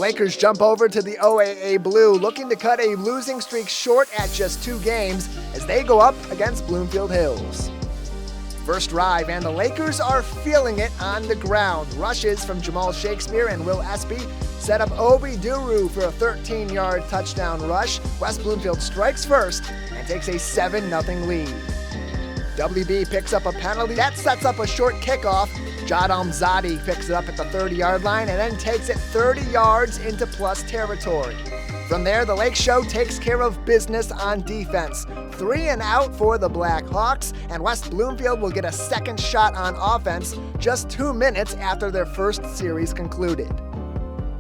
Lakers jump over to the OAA Blue, looking to cut a losing streak short at just 2 games as they go up against Bloomfield Hills. First drive, and the Lakers are feeling it on the ground. Rushes from Jamal Shakespeare and Will Espy set up Obi Duru for a 13-yard touchdown rush. West Bloomfield strikes first and takes a 7-0 lead. WB picks up a penalty. That sets up a short kickoff. Jad Almzadi picks it up at the 30-yard line and then takes it 30 yards into plus territory. From there, the Lake Show takes care of business on defense. 3 and out for the Black Hawks, and West Bloomfield will get a second shot on offense just 2 minutes after their first series concluded.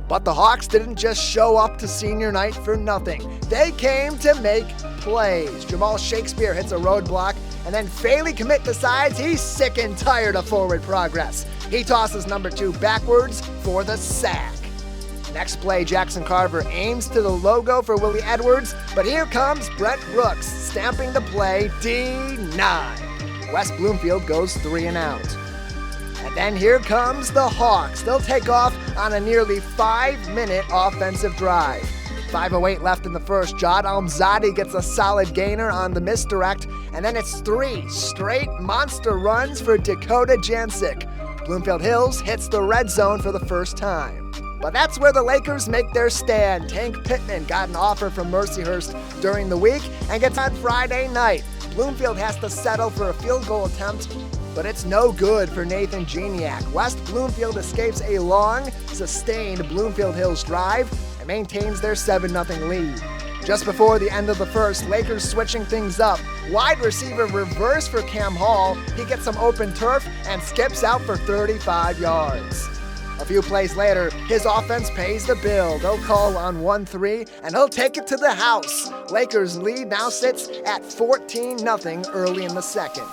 But the Hawks didn't just show up to senior night for nothing. They came to make plays. Jamal Shakespeare hits a roadblock, and then Faley Commit decides he's sick and tired of forward progress. He tosses number 2 backwards for the sack. Next play, Jackson Carver aims to the logo for Willie Edwards, but here comes Brent Brooks, stamping the play D9. West Bloomfield goes 3 and out. And then here comes the Hawks. They'll take off on a nearly 5-minute offensive drive. 5:08 left in the first. Jad Almzadi gets a solid gainer on the misdirect, and then it's 3 straight monster runs for Dakota Jancic. Bloomfield Hills hits the red zone for the first time. But that's where the Lakers make their stand. Tank Pittman got an offer from Mercyhurst during the week and gets on Friday night. Bloomfield has to settle for a field goal attempt, but it's no good for Nathan Geniak. West Bloomfield escapes a long, sustained Bloomfield Hills drive and maintains their 7-0 lead. Just before the end of the first, Lakers switching things up. Wide receiver reverse for Cam Hall. He gets some open turf and skips out for 35 yards. A few plays later, his offense pays the bill. They'll call on 1-3, and he'll take it to the house. Lakers' lead now sits at 14-0 early in the second.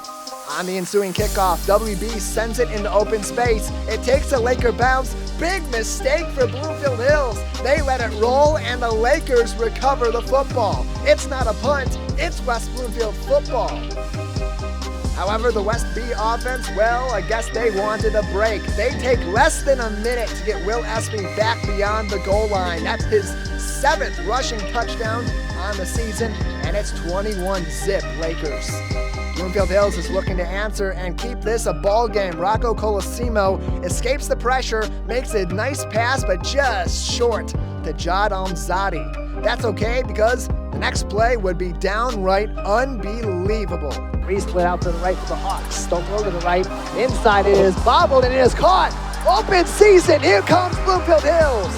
On the ensuing kickoff, WB sends it into open space. It takes a Laker bounce. Big mistake for Bloomfield Hills. They let it roll, and the Lakers recover the football. It's not a punt, it's West Bloomfield football. However, the West B offense, well, I guess they wanted a break. They take less than a minute to get Will Espy back beyond the goal line. That's his 7th rushing touchdown on the season, and it's 21-zip Lakers. Bloomfield Hills is looking to answer and keep this a ball game. Rocco Colosimo escapes the pressure, makes a nice pass, but just short to Jad Almzadi. That's okay because the next play would be downright unbelievable. Split out to the right for the Hawks. Don't throw to the right. Inside it is bobbled and it is caught. Open season. Here comes Bloomfield Hills.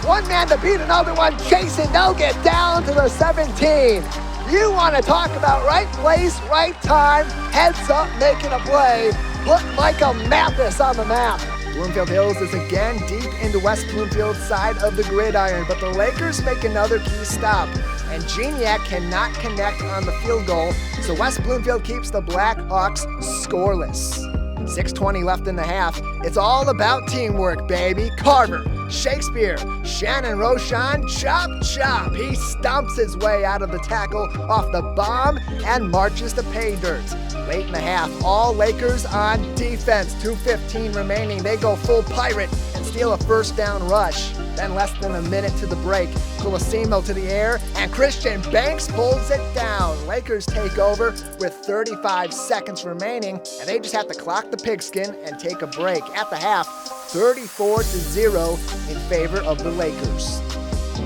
One man to beat another one. Chasing. They'll get down to the 17. You want to talk about right place, right time. Heads up, making a play. Put Micah Mathis on the map. Bloomfield Hills is again deep into West Bloomfield's side of the gridiron, but the Lakers make another key stop, and Geniak cannot connect on the field goal, so West Bloomfield keeps the Black Hawks scoreless. 6:20 left in the half. It's all about teamwork, baby. Carver, Shakespeare, Shannon Roshan, chop, chop. He stomps his way out of the tackle off the bomb and marches to pay dirt. Late in the half, all Lakers on defense. 2:15 remaining. They go full pirate and steal a first down rush. Then less than a minute to the break. Colosimo to the air, and Christian Banks pulls it down. Lakers take over with 35 seconds remaining, and they just have to clock the pigskin and take a break. At the half, 34-0 in favor of the Lakers.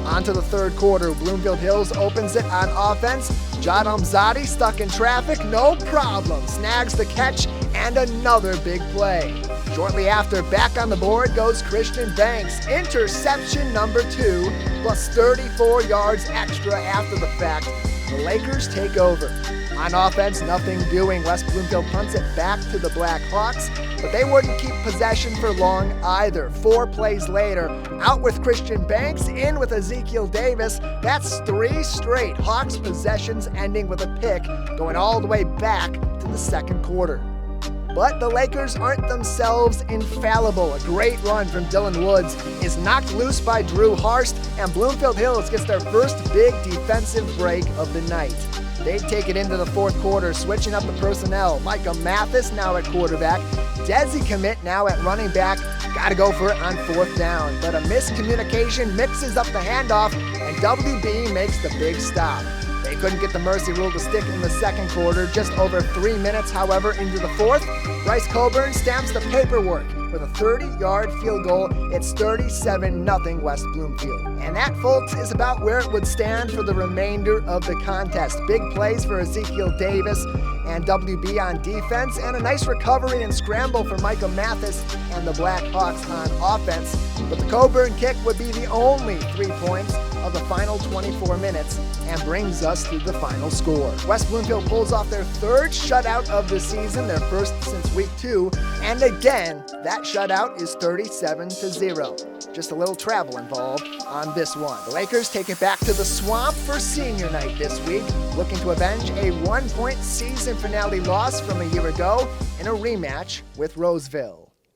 On to the third quarter. Bloomfield Hills opens it on offense. Jad Almzadi stuck in traffic, no problem. Snags the catch and another big play. Shortly after, back on the board goes Christian Banks. Interception number 2, plus 34 yards extra after the fact. The Lakers take over. On offense, nothing doing. West Bloomfield punts it back to the Black Hawks, but they wouldn't keep possession for long either. 4 plays later, out with Christian Banks, in with Ezekiel Davis. That's 3 straight Hawks possessions ending with a pick, going all the way back to the second quarter. But the Lakers aren't themselves infallible. A great run from Dylan Woods is knocked loose by Drew Harst, and Bloomfield Hills gets their first big defensive break of the night. They take it into the fourth quarter, switching up the personnel. Micah Mathis now at quarterback. Desi Commit now at running back. Got to go for it on fourth down, but a miscommunication mixes up the handoff, and WB makes the big stop. They couldn't get the mercy rule to stick in the second quarter. Just over 3 minutes, however, into the fourth, Bryce Coburn stamps the paperwork with a 30-yard field goal. It's 37-0 West Bloomfield. And that, folks, is about where it would stand for the remainder of the contest. Big plays for Ezekiel Davis and WB on defense, and a nice recovery and scramble for Micah Mathis and the Black Hawks on offense. But the Coburn kick would be the only 3 points of the final 24 minutes and brings us to the final score. West Bloomfield pulls off their third shutout of the season, their first since week 2, and again, that shutout is 37-0. Just a little travel involved on this one. The Lakers take it back to the Swamp for senior night this week, looking to avenge a 1-point season finale loss from a year ago in a rematch with Roseville.